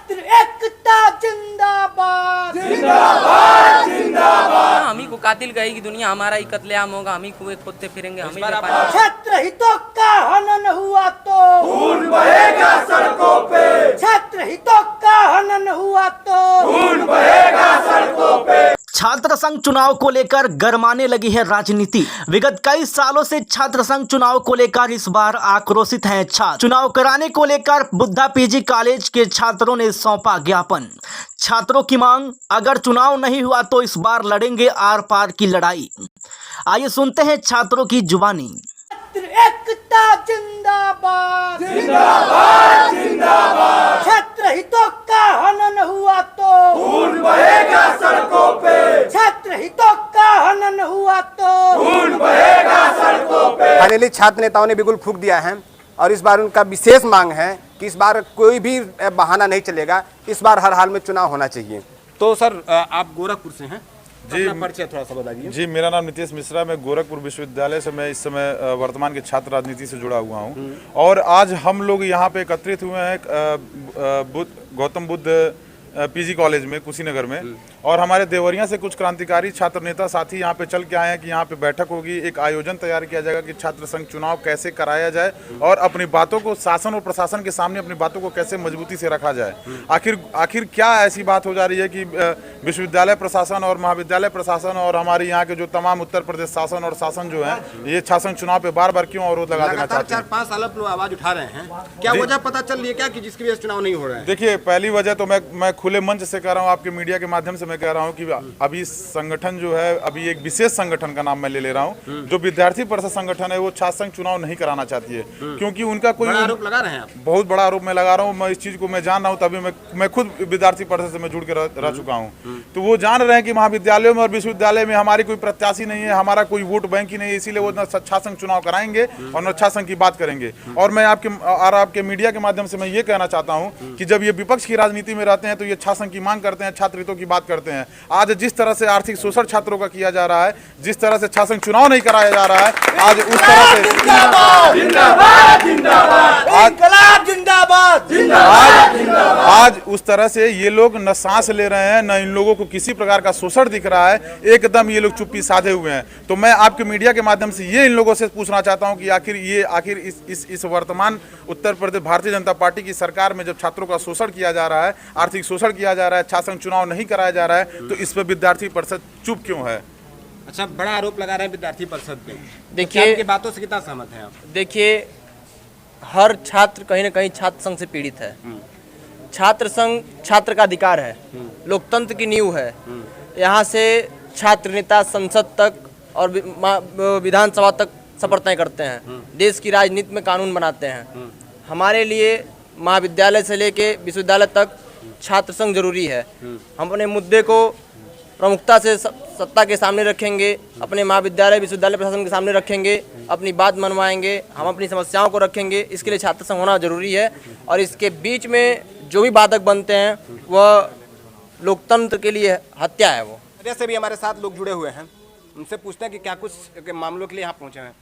छात्र एकता जिंदाबाद जिंदाबाद जिंदाबाद। हम ही को कातिल कहेगी दुनिया, हमारा ही कत्लेआम होगा, हम ही कुएं खोदते फिरेंगे, हम ही छात्र हितों का हनन हुआ तो खून बहेगा सड़कों पे, छात्र हितों का हनन हुआ तो खून बहेगा सड़कों पे। छात्र संघ चुनाव को लेकर गरमाने लगी है राजनीति। विगत कई सालों से छात्र संघ चुनाव को लेकर इस बार आक्रोशित हैं छात्र। चुनाव कराने को लेकर बुद्धा पीजी कॉलेज के छात्रों ने सौंपा ज्ञापन। छात्रों की मांग, अगर चुनाव नहीं हुआ तो इस बार लड़ेंगे आर पार की लड़ाई। आइए सुनते हैं छात्रों की जुबानी। छात्र एकता जिंदाबाद जिंदाबाद जिंदाबाद। छात्र हितों का हनन हुआ तो खून बहेगा सड़कों पे, छात्र हितों का हनन हुआ तो खून बहेगा सड़कों पे। फाइनली छात्र नेताओं ने बिल्कुल फूंक दिया है और इस बार उनका विशेष मांग है कि इस बार कोई भी बहाना नहीं चलेगा, इस बार हर हाल में चुनाव होना चाहिए। तो सर आप गोरखपुर से हैं जी, अपना परिचय थोड़ा सा बताइए। जी, मेरा नाम नितेश मिश्रा, मैं गोरखपुर विश्वविद्यालय से मैं इस समय वर्तमान के छात्र राजनीति से जुड़ा हुआ हूं। और आज हम लोग यहाँ पे एकत्रित हुए हैं गौतम बुद्ध पीजी कॉलेज में कुशीनगर में, और हमारे देवरिया से कुछ क्रांतिकारी छात्र नेता साथी यहाँ पे चल के आए हैं कि यहाँ पे बैठक होगी, एक आयोजन तैयार किया जाएगा कि छात्र संघ चुनाव कैसे कराया जाए और अपनी बातों को शासन और प्रशासन के सामने अपनी बातों को कैसे मजबूती से रखा जाए। आखिर क्या ऐसी बात हो जा रही है कि विश्वविद्यालय प्रशासन और महाविद्यालय प्रशासन और हमारे यहाँ के जो तमाम उत्तर प्रदेश शासन और शासन जो है ये छात्र संघ चुनाव पे बार बार क्यों अवरोध लगा देना चाहते हैं? 4-5 साल लोग आवाज उठा रहे हैं, क्या वजह पता चल रही है क्या कि जिसकी वजह से चुनाव नहीं हो रहा है? देखिए, पहली वजह तो मैं खुले मंच से कह रहा हूँ, आपके मीडिया के माध्यम से मैं कह रहा हूँ कि अभी संगठन जो है, अभी एक विशेष संगठन का नाम मैं ले रहा हूँ, जो विद्यार्थी परिषद संगठन है, वो छात्र संघ चुनाव नहीं कराना चाहती है क्योंकि उनका कोई आरोप लगा रहे हैं आप? बहुत बड़ा आरोप मैं लगा रहा हूँ। मैं इस चीज को मैं जान रहा हूँ, तभी मैं खुद विद्यार्थी परिषद से मैं जुड़ के रह चुका हूँ। तो वो जान रहे हैं कि महाविद्यालयों में और विश्वविद्यालय में हमारी कोई प्रत्याशी नहीं है, हमारा कोई वोट बैंक ही नहीं है, इसीलिए वो न छात्र संघ चुनाव कराएंगे और न छात्र संघ की बात करेंगे। और मैं आपके मीडिया के माध्यम से मैं ये कहना चाहता हूँ कि जब ये विपक्ष की राजनीति में रहते हैं तो ये छात्र संघ की मांग करते हैं, छात्र हितों की बात करते हैं। आज जिस तरह से आर्थिक शोषण छात्रों का किया जा रहा है, जिस तरह से छात्र संघ चुनाव नहीं कराया जा रहा है, आज उस तरह से जिंदाबाद जिंदाबाद जिंदाबाद। आज उस तरह से ये लोग न सांस ले रहे हैं, न इन लोगों को किसी प्रकार का शोषण दिख रहा है, एकदम ये लोग चुप्पी साधे हुए हैं। तो मैं आपके मीडिया के माध्यम से ये इन लोगों से पूछना चाहता हूं कि आखिर इस वर्तमान उत्तर प्रदेश भारतीय जनता पार्टी की सरकार में जब छात्रों का शोषण किया जा रहा है, आर्थिक शोषण किया जा रहा है, छात्र संघ चुनाव नहीं कराया जा रहा है, तो इस पर विद्यार्थी परिषद चुप क्यों है? अच्छा, बड़ा आरोप लगा रहे हैं विद्यार्थी परिषद पे। देखिए, आपकी बातों से कितना सहमत हैं आप? देखिए, हर छात्र कहीं ना कहीं छात्र संघ से पीड़ित है। छात्र संघ छात्र का अधिकार है, लोकतंत्र की नींव है। यहाँ से छात्र नेता संसद तक और विधानसभा तक सफर तय करते हैं, देश की राजनीति में कानून बनाते हैं। हमारे लिए महाविद्यालय से लेके विश्वविद्यालय तक छात्र संघ जरूरी है। हम अपने मुद्दे को प्रमुखता से सत्ता के सामने रखेंगे, अपने महाविद्यालय विश्वविद्यालय प्रशासन के सामने रखेंगे, अपनी बात मनवाएंगे, हम अपनी समस्याओं को रखेंगे। इसके लिए छात्र संघ होना जरूरी है और इसके बीच में जो भी बाधक बनते हैं वह लोकतंत्र के लिए हत्या है। वो जैसे भी हमारे साथ लोग जुड़े हुए हैं, उनसे पूछते हैं कि क्या कुछ मामलों के लिए यहाँ पहुँचे हैं।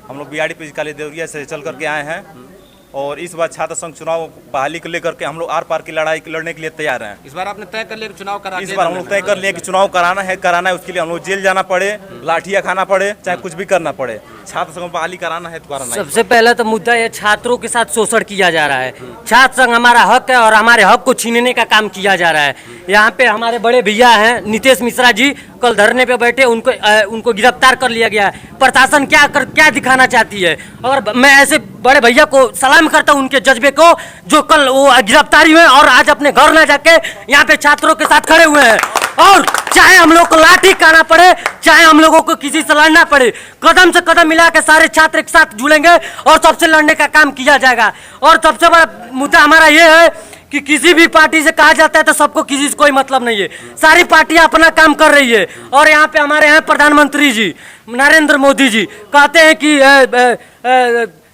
हम लोग बीआरडी पीजी कॉलेज देवरिया से चल करके आए हैं और इस बार छात्र संघ चुनाव बहाली को लेकर के हम लोग आर पार की लड़ाई लड़ने के लिए तैयार हैं। इस बार आपने तय कर लिया कि चुनाव कराना है? इस बार हम लोग तय कर लिए कि चुनाव कराना है। उसके लिए हम लोग जेल जाना पड़े, लाठियां खाना पड़े, चाहे कुछ भी करना पड़े, छात्र संघ बहाली कराना है तो कराना है। सबसे पहले तो मुद्दा ये छात्रों के साथ शोषण किया जा रहा है। छात्र संघ हमारा हक है और हमारे हक को छीनने का काम किया जा रहा है। यहाँ पे हमारे बड़े भैया हैं नितेश मिश्रा जी, कल धरने पे बैठे, उनको गिरफ्तार कर लिया गया है। प्रशासन क्या दिखाना चाहती है? और मैं ऐसे बड़े भैया को सलाम करता हूँ, उनके जज्बे को, जो कल वो गिरफ्तारी हुए और आज अपने घर न जाके यहाँ पे छात्रों के साथ खड़े हुए हैं। और चाहे हम लोग को लाठी खाना पड़े, चाहे हम लोगों को किसी से लड़ना पड़े, कदम से कदम मिला के सारे छात्र एक साथ जुड़ेंगे और सबसे लड़ने का काम किया जाएगा। और सबसे बड़ा मुद्दा हमारा ये है कि किसी भी पार्टी से कहा जाता है तो सबको किसी से कोई मतलब नहीं है। सारी पार्टियां अपना काम कर रही है और यहाँ पे हमारे यहाँ प्रधानमंत्री जी नरेंद्र मोदी जी कहते हैं कि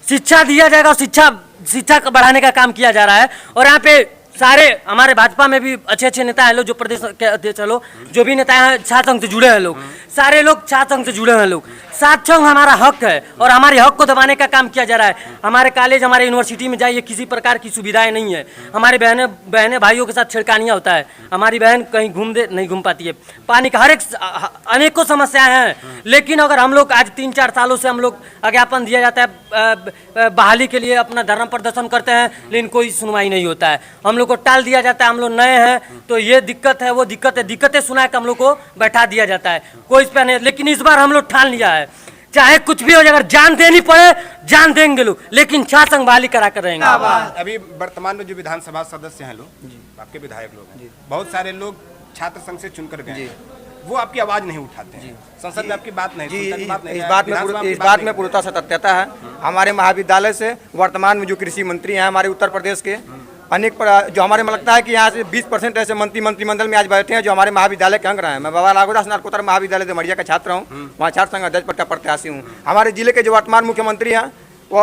शिक्षा दिया जाएगा और शिक्षा को बढ़ाने का काम किया जा रहा है। और यहाँ पे सारे हमारे भाजपा में भी अच्छे अच्छे नेता हैं लोग, जो प्रदेश के अध्यक्ष हैं लोग, जो भी नेता हैं छात्र संघ से जुड़े हैं लोग, सारे लोग छात्र संघ से जुड़े हैं लोग। छात्र संघ हमारा हक है और हमारे हक को दबाने का काम किया जा रहा है। हमारे कॉलेज, हमारे यूनिवर्सिटी में जाइए, किसी प्रकार की सुविधाएं नहीं है। हमारे बहनें भाइयों के साथ छेड़खानियाँ होता है। हमारी बहन कहीं नहीं घूम पाती है। पानी का अनेकों समस्याएं हैं। लेकिन अगर हम लोग आज 3-4 सालों से हम लोग अज्ञापन दिया जाता है, बहाली के लिए अपना धरना प्रदर्शन करते हैं, लेकिन कोई सुनवाई नहीं होता है। हम लोग को टाल दिया जाता है। हम लोग नए हैं तो ये दिक्कत है, वो दिक्कत है, दिक्कतें सुना के हम लोग को बैठा दिया जाता है, कोई इस पर नहीं। लेकिन इस बार हम लोग ठान लिया है, चाहे कुछ भी हो जाए, अगर जान देनी पड़े जान देंगे लोग, लेकिन छात्र संघ बहाली करा कर रहेंगे। अभी वर्तमान में जो विधानसभा सदस्य हैं लोग, आपके विधायक लोग हैं, बहुत सारे लोग छात्र संघ से चुनकर गए हैं, वो आपकी आवाज नहीं उठाते हैं, संसद में आपकी बात नहीं सुनते, बात नहीं। इस बात में पूर्णतः सत्यता है। हमारे महाविद्यालय से वर्तमान में जो कृषि मंत्री हैं हमारे उत्तर प्रदेश के, अनेक जो हमारे में लगता है कि यहाँ से 20% ऐसे मंत्रिमंडल में आज बैठे हैं जो हमारे महाविद्यालय के अंग रहे हैं। मैं बाबा लागोदास स्नातकोत्तर महाविद्यालय देवरिया का छात्र हूँ, वहाँ छात्र संघ अध्यक्ष पद का प्रत्याशी हूँ। हमारे जिले के जो वर्तमान मुख्यमंत्री हैं वो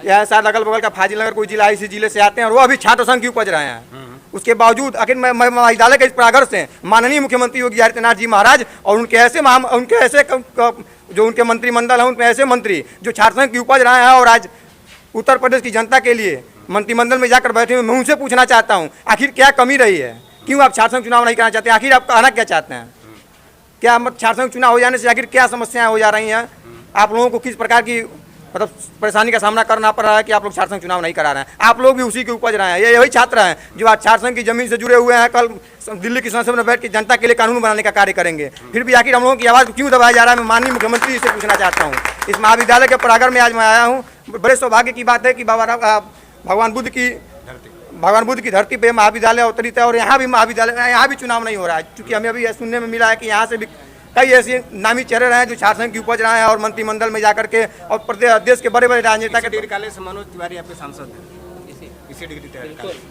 यहाँ शायद अगल बगल का फाजिल नगर कोई जिला, इसी जिले से आते हैं और वो अभी छात्र संघ की उपज रहे हैं। उसके बावजूद आखिर मैं महाविद्यालय के इस प्रागर से माननीय मुख्यमंत्री योगी आदित्यनाथ जी महाराज और उनके ऐसे जो उनके मंत्रिमंडल हैं, उनमें ऐसे मंत्री जो छात्र संघ की उपज रहे हैं और आज उत्तर प्रदेश की जनता के लिए मंत्रिमंडल में जाकर बैठे हुए, मैं उनसे पूछना चाहता हूं आखिर क्या कमी रही है, क्यों आप छात्र संघ चुनाव नहीं करना चाहते, आखिर आप कहना क्या चाहते हैं, क्या छात्र संघ चुनाव हो जाने से आखिर क्या समस्याएं हो जा रही हैं, आप लोगों को किस प्रकार की मतलब परेशानी का सामना करना पड़ रहा है कि आप लोग छात्र संघ चुनाव नहीं करा रहे हैं। आप लोग भी उसी के उपज रहे हैं। ये यही छात्र हैं जो आज छात्र संघ की जमीन से जुड़े हुए हैं, कल दिल्ली की संसद में बैठ के जनता के लिए कानून बनाने का कार्य करेंगे। फिर भी आखिर हम लोगों की आवाज़ क्यों दबाया जा रहा है, मैं माननीय मुख्यमंत्री से पूछना चाहता हूँ। इस महाविद्यालय के प्रांगण में आज मैं आया हूँ, बड़े सौभाग्य की बात है कि भगवान बुद्ध की धरती पे महाविद्यालय अवतरित है और यहाँ भी चुनाव नहीं हो रहा है। क्योंकि हमें अभी सुनने में मिला है कि यहाँ से भी कई ऐसे नामी चेहरे रहे हैं जो छात्र संघ की उपज रहे हैं और मंत्रिमंडल में जाकर के और प्रदेश के बड़े बड़े राजनेता के डिग्री कॉलेज से मनोज तिवारी आपके सांसद हैं, इसी डिग्री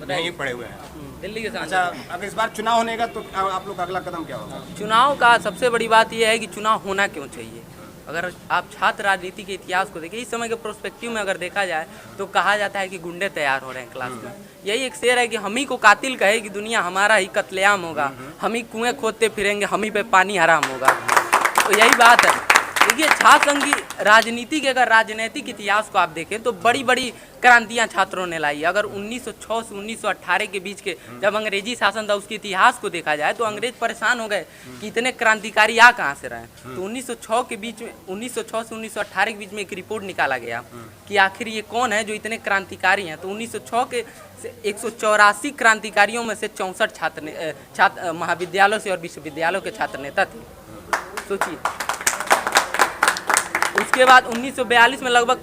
नहीं पढ़े हुए हैं दिल्ली के सांसद। अच्छा, अगर इस बार चुनाव होने का तो आप लोग का अगला कदम क्या होगा? चुनाव का सबसे बड़ी बात यह है कि चुनाव होना क्यों चाहिए। अगर आप छात्र राजनीति के इतिहास को देखें, इस समय के प्रोस्पेक्टिव में अगर देखा जाए तो कहा जाता है कि गुंडे तैयार हो रहे हैं क्लास में। यही एक शेर है कि हम ही को कातिल कहे कि दुनिया हमारा ही कत्लेआम होगा, हम ही कुएं खोदते फिरेंगे, हम ही पे पानी हराम होगा। तो यही बात है। देखिए, छात्र संघ की राजनीति के अगर राजनीतिक इतिहास को आप देखें तो बड़ी बड़ी क्रांतियां छात्रों ने लाई। अगर 1906 से 1918 के बीच के जब अंग्रेजी शासन था उसके इतिहास को देखा जाए तो अंग्रेज परेशान हो गए कि इतने क्रांतिकारी आ कहाँ से रहे। तो 1906 से 1918 के बीच में एक रिपोर्ट निकाला गया कि आखिर ये कौन है जो इतने क्रांतिकारी हैं। तो 1906 के 184 क्रांतिकारियों में से 64 महाविद्यालयों से और विश्वविद्यालयों के छात्र नेता थे। सोचिए। उसके बाद 1942 में लगभग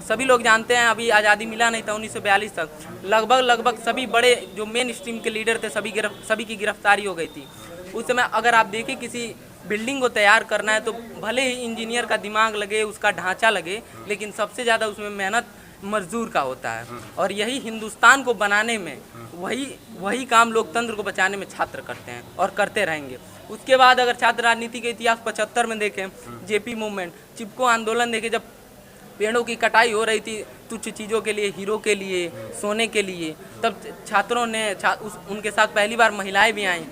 सभी लोग जानते हैं, अभी आज़ादी मिला नहीं था 1942 तक, लगभग सभी बड़े जो मेन स्ट्रीम के लीडर थे सभी की गिरफ्तारी हो गई थी। उस समय अगर आप देखें किसी बिल्डिंग को तैयार करना है तो भले ही इंजीनियर का दिमाग लगे, उसका ढांचा लगे, लेकिन सबसे ज़्यादा उसमें मेहनत मजदूर का होता है। और यही हिंदुस्तान को बनाने में वही काम लोकतंत्र को बचाने में छात्र करते हैं और करते रहेंगे। उसके बाद अगर छात्र राजनीति के इतिहास 75 में देखें, जेपी मूवमेंट, चिपको आंदोलन देखें, जब पेड़ों की कटाई हो रही थी तुच्छ चीज़ों के लिए, हीरो के लिए, सोने के लिए, तब छात्रों ने उनके साथ पहली बार महिलाएं भी आईं।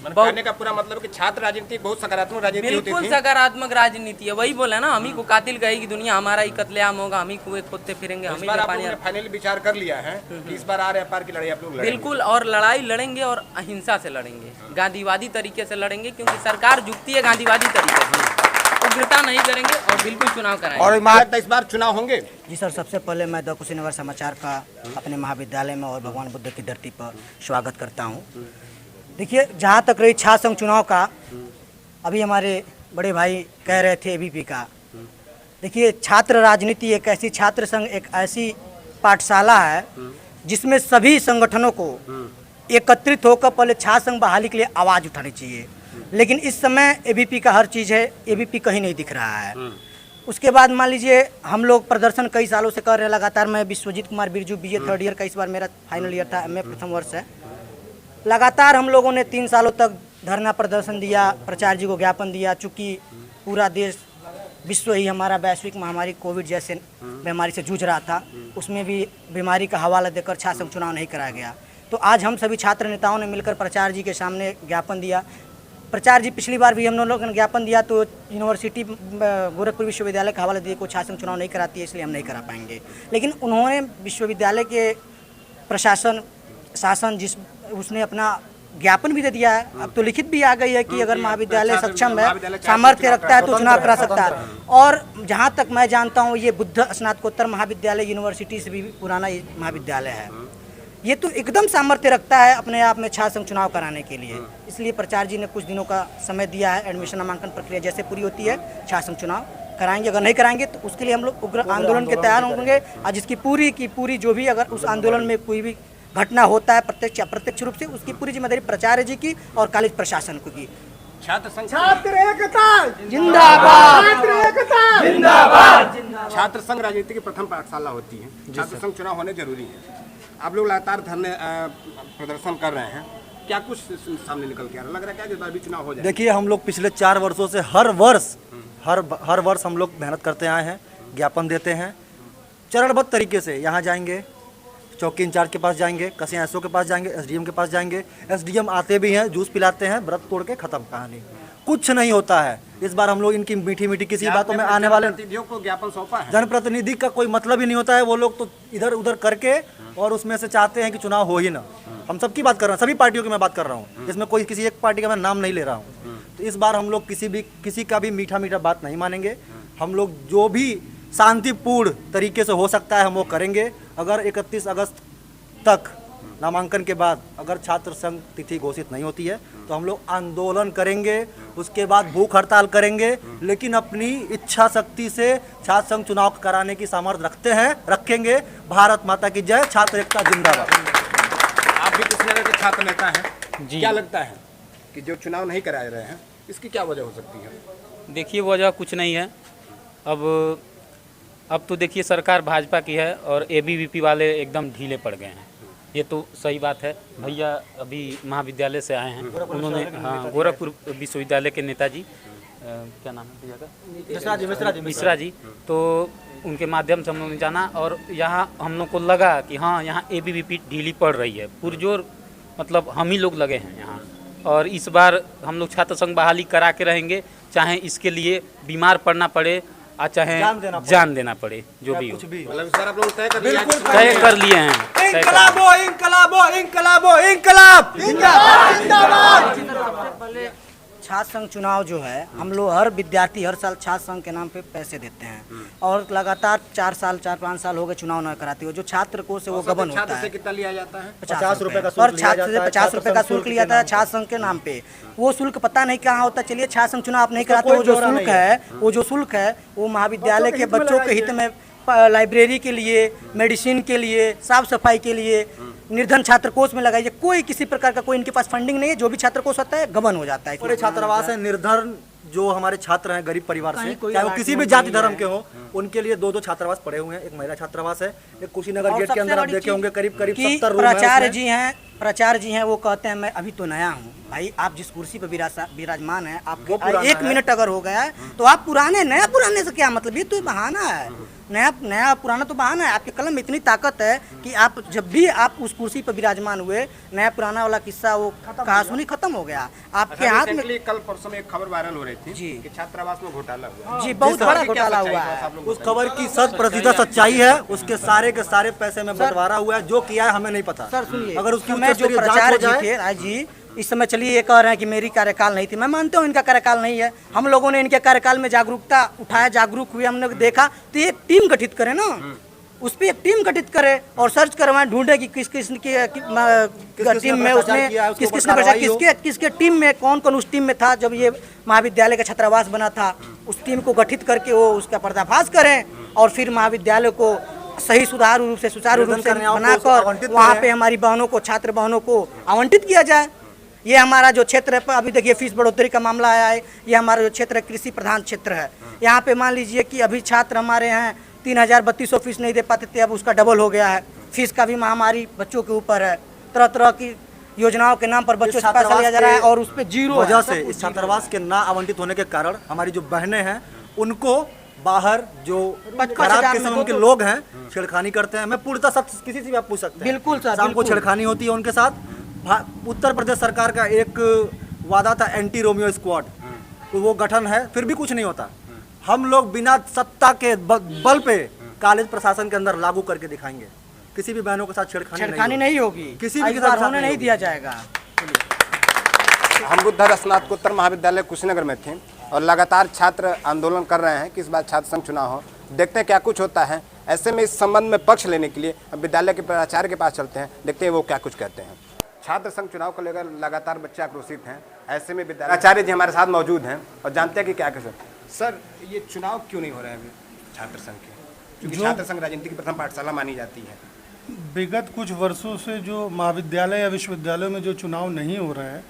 कहने का पूरा मतलब कि छात्र राजनीति बहुत सकारात्मक राजनीति होती थी। बिल्कुल सकारात्मक राजनीति है। वही बोला ना, हम ही को कातिल कहेगी दुनिया हमारा ही कत्लेआम होगा, हम ही कुएं खोदते फिरेंगे, हम ही पानी। फाइनल विचार कर लिया है कि इस बार आर पार की लड़ाई आप लोग बिल्कुल, और लड़ाई लड़ेंगे और अहिंसा से लड़ेंगे, गांधीवादी तरीके से लड़ेंगे, क्योंकि सरकार झुकती है गांधीवादी तरीके से, उग्रता नहीं करेंगे और बिल्कुल चुनाव कराएंगे। और इस बार चुनाव होंगे? जी सर, सबसे पहले मैं द कुशीनगर समाचार का अपने महाविद्यालय में और भगवान बुद्ध की धरती पर स्वागत करता हूँ। देखिए, जहाँ तक रही छात्र संघ चुनाव का, अभी हमारे बड़े भाई कह रहे थे एबीपी का। देखिए, छात्र राजनीति एक ऐसी, छात्र संघ एक ऐसी पाठशाला है जिसमें सभी संगठनों को एकत्रित होकर पहले छात्र संघ बहाली के लिए आवाज़ उठानी चाहिए। लेकिन इस समय एबीपी का हर चीज़ है, एबीपी कहीं नहीं दिख रहा है। उसके बाद मान लीजिए हम लोग प्रदर्शन कई सालों से कर रहे हैं लगातार। मैं Vishwajeet Kumar Birju BA 3rd year का, इस बार मेरा फाइनल ईयर था, MA प्रथम वर्ष है। लगातार हम लोगों ने 3 सालों तक धरना प्रदर्शन दिया, प्राचार्य जी को ज्ञापन दिया। चूँकि पूरा देश, विश्व ही हमारा वैश्विक महामारी कोविड जैसे बीमारी से जूझ रहा था, उसमें भी बीमारी का हवाला देकर छात्र संघ चुनाव नहीं कराया गया। तो आज हम सभी छात्र नेताओं ने मिलकर प्राचार्य जी के सामने ज्ञापन दिया। प्राचार्य जी पिछली बार भी हम लोगों ने ज्ञापन दिया तो यूनिवर्सिटी गोरखपुर विश्वविद्यालय का हवाला दिए को छात्र संघ चुनाव नहीं कराती है, इसलिए हम नहीं करा पाएंगे। लेकिन उन्होंने विश्वविद्यालय के प्रशासन शासन जिस उसने अपना ज्ञापन भी दे दिया है। अब तो लिखित भी आ गई है कि अगर महाविद्यालय सक्षम है, सामर्थ्य रखता है तो चुनाव करा सकता है। और जहाँ तक मैं जानता हूँ ये बुद्ध स्नातकोत्तर महाविद्यालय यूनिवर्सिटी से भी पुराना ये महाविद्यालय है। ये तो एकदम सामर्थ्य रखता है अपने आप में छात्र संघ चुनाव कराने के लिए। इसलिए प्राचार्य जी ने कुछ दिनों का समय दिया है। एडमिशन नामांकन प्रक्रिया जैसे पूरी होती है छात्र संघ चुनाव कराएंगे। अगर नहीं कराएंगे तो उसके लिए हम लोग उग्र आंदोलन के तैयार होंगे। और जिसकी पूरी की पूरी जो भी अगर उस आंदोलन में कोई भी घटना होता है प्रत्यक्ष अप्रत्यक्ष रूप से, उसकी पूरी जिम्मेदारी प्राचार्य जी की और कॉलेज प्रशासन को की। छात्र संघ छात्र एकता जिंदाबाद, छात्र एकता जिंदाबाद। छात्र संघ राजनीति की प्रथम पाठशाला होती है। छात्र संघ चुनाव होने जरूरी है। आप लोग लगातार धरने प्रदर्शन कर रहे हैं, क्या कुछ सामने निकल के आ रहा लग रहा है क्या इस बार भी चुनाव हो जाए? देखिए, हम लोग पिछले 4 वर्षों से हर वर्ष हम लोग मेहनत करते आए हैं, ज्ञापन देते हैं चरणबद्ध तरीके से। यहाँ जाएंगे, चौकी इंचार्ज के पास जाएंगे, कसिया एसओ के पास जाएंगे, एसडीएम के पास जाएंगे। एसडीएम आते भी हैं, जूस पिलाते हैं, व्रत तोड़ के खत्म कहानी। कुछ नहीं होता है। इस बार हम लोग इनकी मीठी मीठी किसी बातों में आने वाले जनप्रतिनिधियों को ज्ञापन सौंपा है। जनप्रतिनिधि का कोई मतलब ही नहीं होता है। वो लोग तो इधर उधर करके और उसमें से चाहते हैं कि चुनाव हो ही ना। हम सबकी बात कर रहे हैं, सभी पार्टियों की मैं बात कर रहा हूँ, इसमें कोई किसी एक पार्टी का मैं नाम नहीं ले रहा हूँ। तो इस बार हम लोग किसी का भी मीठा मीठा बात नहीं मानेंगे। हम लोग जो भी शांतिपूर्ण तरीके से हो सकता है हम वो करेंगे। अगर 31 अगस्त तक नामांकन के बाद अगर छात्र संघ तिथि घोषित नहीं होती है तो हम लोग आंदोलन करेंगे, उसके बाद भूख हड़ताल करेंगे। लेकिन अपनी इच्छा शक्ति से छात्र संघ चुनाव कराने की सामर्थ्य रखेंगे। भारत माता की जय, छात्र एकता जिंदाबाद। आप भी कृष्णनगर के छात्र नेता हैं, क्या लगता है कि जो चुनाव नहीं कराए रहे हैं इसकी क्या वजह हो सकती है? देखिए, वजह कुछ नहीं है। अब तो देखिए सरकार भाजपा की है और एबीवीपी वाले एकदम ढीले पड़ गए हैं। ये तो सही बात है। भैया अभी महाविद्यालय से आए हैं, उन्होंने गोरखपुर विश्वविद्यालय के नेताजी, क्या नाम है भैया का? मिश्रा जी। तो उनके माध्यम से हम लोगों ने जाना और यहाँ हम लोग को लगा कि हाँ, यहाँ एबीवीपी ढीली पड़ रही है। पुरजोर मतलब हम ही लोग लगे हैं यहाँ। और इस बार हम लोग छात्र संघ बहाली करा के रहेंगे, चाहे इसके लिए बीमार पड़ना पड़े और चाहे जान देना पड़े, जो भी हो। मतलब सर आप लोग तय कर लिए हैं। इनकलाबो इनकलाबो इनकलाबो इनकलाब जिंदाबाद जिंदाबाद। छात्र संघ चुनाव जो है, हम लोग हर विद्यार्थी हर साल छात्र संघ के नाम पे पैसे देते हैं और लगातार 4-5 साल हो गए चुनाव न कराते हुए। जो छात्र को से वो गबन होता है। कितना लिया जाता है? 50 रुपए का और छात्र से 50 रुपए का शुल्क लिया जाता है छात्र संघ के नाम पे। वो शुल्क पता नहीं कहाँ होता। चलिए, छात्र संघ चुनाव आप नहीं कराते, वो जो शुल्क है वो महाविद्यालय के बच्चों के हित में, लाइब्रेरी के लिए, मेडिसिन के लिए, साफ सफाई के लिए, निर्धन छात्र कोष में लगाइए। कोई किसी प्रकार का कोई इनके पास फंडिंग नहीं है। जो भी छात्र कोष होता है गबन हो जाता है। बड़े छात्रावास है, निर्धन जो हमारे छात्र हैं गरीब परिवार से, चाहे वो किसी भी जाति धर्म के हो, उनके लिए 2 छात्रावास पड़े हुए हैं। एक महिला छात्रावास है, एक कुशीनगर गेट के अंदर आप देखे होंगे करीब 70 रूम है। प्राचार्य जी हैं, वो कहते हैं मैं अभी तो नया हूँ। भाई, आप जिस कुर्सी पर विराजमान है, आपको 1 मिनट अगर हो गया है तो आप नया पुराने से क्या मतलब? ये तो बहाना है। नया पुराना तो बहाना है। आपके कलम में इतनी ताकत है कि आप जब भी आप उस कुर्सी पर विराजमान हुए, नया पुराना वाला किस्सा वो कहासुनी खत्म हो गया आपके हाथ में। कल परसों में एक खबर वायरल हो रही थी जी कि छात्रावास में घोटाला हुआ। जी, बहुत बड़ा घोटाला हुआ है। उस खबर की 100% सच्चाई है। उसके सारे के सारे पैसे में बंटवारा हुआ है। जो किया है हमें नहीं पता। सर सुनिए, अगर उसकी जो प्राचार्य जी थे आज जी, इस समय चलिए ये कह रहे हैं कि मेरी कार्यकाल नहीं थी। मैं मानता हूँ इनका कार्यकाल नहीं है। हम लोगों ने इनके कार्यकाल में जागरूकता उठाया, जागरूक हुए, हमने देखा। तो ये टीम गठित करें ना, उस पर एक टीम गठित करे और सर्च करवाएं, ढूंढे कि किस टीम में उसने किसके टीम में कौन उस टीम में था जब ये महाविद्यालय का छात्रावास बना था। उस टीम को गठित करके वो उसका पर्दाफाश करें और फिर महाविद्यालय को सही सुचारू रूप से बनाकर वहाँ पे हमारी बहनों को, छात्र बहनों को आवंटित किया जाए। ये हमारा जो क्षेत्र है, अभी देखिए फीस बढ़ोतरी का मामला आया है। ये हमारा जो क्षेत्र है कृषि प्रधान क्षेत्र है। यहाँ पे मान लीजिए कि अभी छात्र हमारे हैं 3032 फीस नहीं दे पाते थे, अब उसका डबल हो गया है। फीस का भी महामारी बच्चों के ऊपर है। तरह तरह की योजनाओं के नाम पर बच्चों से पैसा लिया जा रहा है और उस पर 0 वजह से इस छात्रावास के ना आवंटित होने के कारण हमारी जो बहनें हैं उनको बाहर जो खराब किस्म के लोग हैं छेड़खानी करते हैं। मैं पूर्णतः सब किसी से भी आप पूछ सकते हैं। बिल्कुल सर, शाम को बिल्कुल। छेड़खानी होती है उनके साथ। उत्तर प्रदेश सरकार का एक वादा था एंटी रोमियो स्क्वाड, तो वो गठन है, फिर भी कुछ नहीं होता। हम लोग बिना सत्ता के बल पे कॉलेज प्रशासन के अंदर लागू करके दिखाएंगे। किसी भी बहनों के साथ छेड़खानी नहीं होगी, किसी भी के इस बार साथ होने नहीं दिया जाएगा। हम बुद्ध स्नातकोत्तर महाविद्यालय कुशीनगर में थे और लगातार छात्र आंदोलन कर रहे हैं कि इस बार छात्र संघ चुनाव हो। देखते हैं क्या कुछ होता है। ऐसे में इस संबंध में पक्ष लेने के लिए हम विद्यालय के प्राचार्य के पास चलते हैं, देखते हैं वो क्या कुछ कहते हैं। छात्र संघ चुनाव को लेकर लगातार बच्चे आक्रोशित हैं। ऐसे में विद्यालय आचार्य जी हमारे साथ मौजूद हैं और जानते हैं कि क्या कैसे। सर, ये चुनाव क्यों नहीं हो रहे हैं अभी छात्र संघ के? क्योंकि छात्र संघ राजनीति की प्रथम पाठशाला मानी जाती है। विगत कुछ वर्षों से जो महाविद्यालय या विश्वविद्यालयों में जो चुनाव नहीं हो रहे हैं,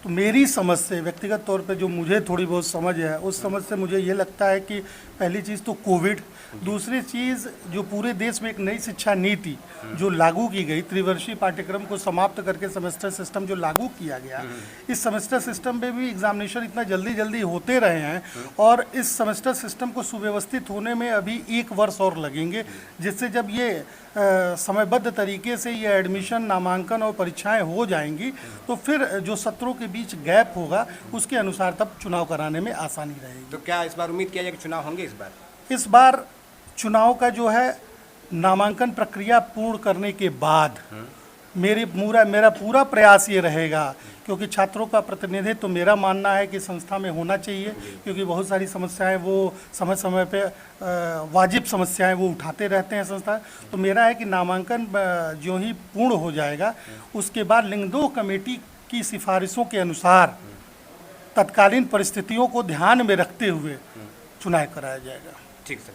तो मेरी समझ से, व्यक्तिगत तौर पे जो मुझे थोड़ी बहुत समझ है, उस समझ से मुझे ये लगता है कि पहली चीज़ तो कोविड, दूसरी चीज़ जो पूरे देश में एक नई शिक्षा नीति जो लागू की गई, त्रिवर्षीय पाठ्यक्रम को समाप्त करके सेमेस्टर सिस्टम जो लागू किया गया, इस सेमेस्टर सिस्टम में भी एग्जामिनेशन इतना जल्दी जल्दी होते रहे हैं और इस सेमेस्टर सिस्टम को सुव्यवस्थित होने में अभी 1 वर्ष और लगेंगे, जिससे जब ये समयबद्ध तरीके से ये एडमिशन, नामांकन और परीक्षाएं हो जाएंगी तो फिर जो सत्रों के बीच गैप होगा उसके अनुसार तब चुनाव कराने में आसानी रहेगी। तो क्या इस बार उम्मीद किया जाए कि चुनाव होंगे इस बार? इस बार चुनाव का जो है नामांकन प्रक्रिया पूर्ण करने के बाद मेरा पूरा प्रयास ये रहेगा, क्योंकि छात्रों का प्रतिनिधित्व तो मेरा मानना है कि संस्था में होना चाहिए, क्योंकि बहुत सारी समस्याएं वो समय समय पे वाजिब समस्याएं वो उठाते रहते हैं संस्था। तो मेरा है कि नामांकन जो ही पूर्ण हो जाएगा उसके बाद लिंगदोह कमेटी की सिफारिशों के अनुसार तत्कालीन परिस्थितियों को ध्यान में रखते हुए चुनाव कराया जाएगा। ठीक है।